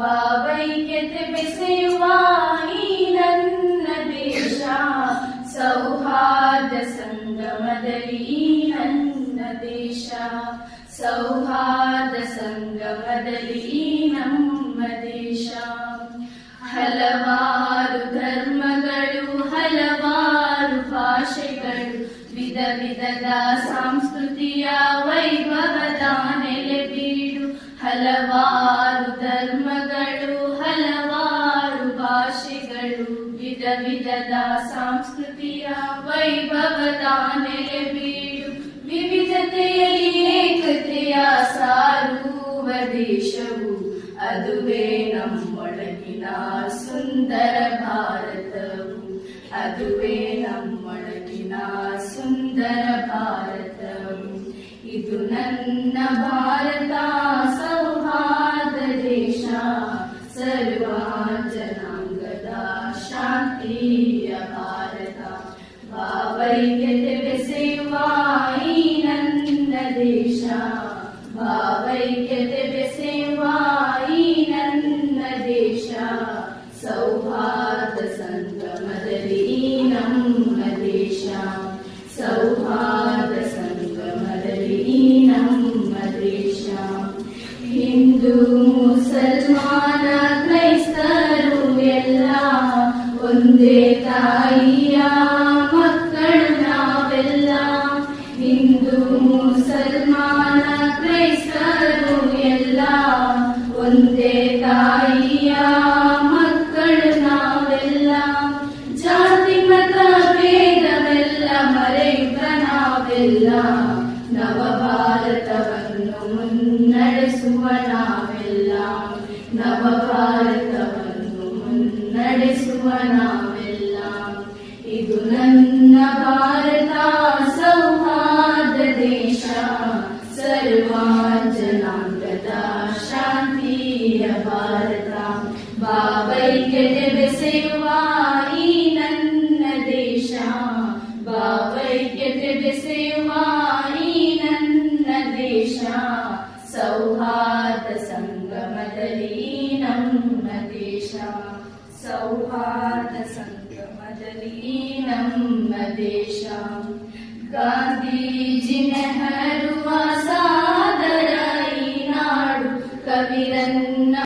ಭಾವೈಕ್ಯತೆ ಬೆಸೆಯುವ ಈ ನನ್ನ ದೇಶ, ಸೌಹಾರ್ದ ಸಂಗಮದಲ್ಲಿ ಈ ನನ್ನ ದೇಶ, ಸೌಹಾರ್ದ ಸಂಗಮದಲ್ಲಿ ಈ ನಮ್ಮ ದೇಶ. ಹಲವಾರು ಧರ್ಮಗಳು, ಹಲವಾರು ಭಾಷೆಗಳು, ವಿಧ ವಿಧದ ಸಂಸ್ಕೃತಿಯ ವೈಭವದ ನೆಲೆಬೀಡು. ಹಲವಾರು ಧರ್ಮಗಳು, ಹಲವಾರು ಭಾಷೆಗಳು, ವಿಧ ವಿಧದ ಸಂಸ್ಕೃತಿಯ ವೈಭವದ ನೆಲೆಬೀಡು. ವಿವಿಧತೆಯಲ್ಲಿ ಏಕತೆಯ ಸಾರುವ ದೇಶವು, ಅದುವೇ ನಮ್ಮೊಳಗಿನ ಸುಂದರ ಭಾರತವು, ಅದುವೇ ನಮ್ಮೊಳಗಿನ ಸುಂದರ ಭಾರತವು. ಇದು ನನ್ನ ಭಾರತ, ಸೌಹಾರ್ದ ದೇಶ, ಸರ್ವ ಜನಾಂಗದ ಶಾಂತಿಯ ಭಾರತ. ಭಾವೈಕ್ಯತೆ ಬೆಸೆಯುವ ಈ ನನ್ನ ದೇಶ, ಭಾವೈಕ್ಯತೆ ಬೆಸೆಯುವ ಈ ನನ್ನ ದೇಶ, ಸೌಹಾರ್ದ ಸಂಗಮದಲ್ಲಿ ಈ ನಮ್ಮ ದೇಶ, ಸೌಹಾರ್ದ ಸಂಗಮದಲ್ಲಿ ಈ ನಮ್ಮ ದೇಶ. ಹಿಂದೂ ಮುಸಲ್ಮಾನ ಕ್ರೈಸ್ತರು ಎಲ್ಲ ಒಂದೇ ತಾಯಿಯ ಮಕ್ಕಳು ನಾವೆಲ್ಲ. ಹಿಂದೂ ಮುಸಲ್ಮಾನ ಕ್ರೈಸ್ತರು ಎಲ್ಲ ಒಂದೇ ತಾಯಿಯ ಮಕ್ಕಳು ನಾವೆಲ್ಲ. ಜಾತಿ ಮತ ಭೇದವೆಲ್ಲ ಮರೆಯುತ್ತ ನಾವೆಲ್ಲ, ನವ ಭಾರತವನ್ನು ಮುನ್ನಡೆಸುವ ನಾವೆಲ್ಲ, ನವ ಭಾರತವನ್ನು ಮುನ್ನಡೆಸುವ ನಾವೆಲ್ಲ. ಇದು ನನ್ನ ಭಾರತ, ಸೌಹಾರ್ದ ದೇಶ, ಸರ್ವ ಜನಾಂಗದ ಶಾಂತಿಯ ಭಾರತ. ಭಾವೈಕ್ಯತೆ ಬೆಸೆಯುವ ಈ ನನ್ನ ದೇಶ, ಭಾವೈಕ್ಯತೆ ಬೆಸೆಯುವ ಈ ನನ್ನ ದೇಶ, ಸೌಹಾರ್ದ ಸಂಗಮದಲ್ಲಿ ಈ ನಮ್ಮ ದೇಶ, ಸೌಹಾರ್ದ ಸಂಗಮದಲ್ಲಿ ಈ ನಮ್ಮ ದೇಶ. ಗಾಂಧೀಜಿ ನೆಹರು